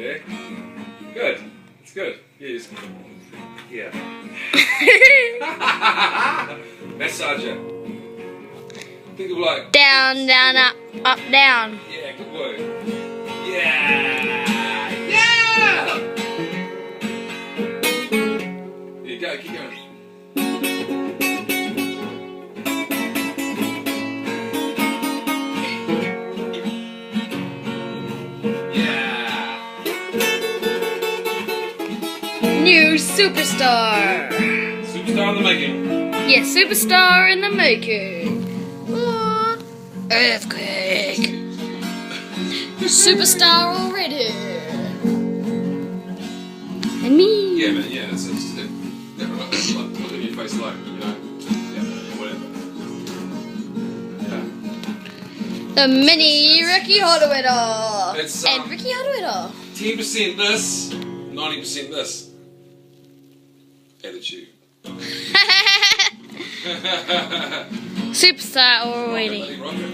Yeah. Good. It's good. Yes. Yeah. Massage it. Think of like down, down, up, up, down. Yeah, good work. Yeah. Yeah. There you go. Keep going. New superstar. Superstar in the making. Yes, superstar in the making. Oh, earthquake. Superstar already. And me. Yeah, man. Yeah, it's like, look at your face like, you know, yeah, whatever. Yeah. The mini Riqi Harawira. It's And Riqi Harawira. 10% this, 90% this. Attitude. Superstar already. Rocket.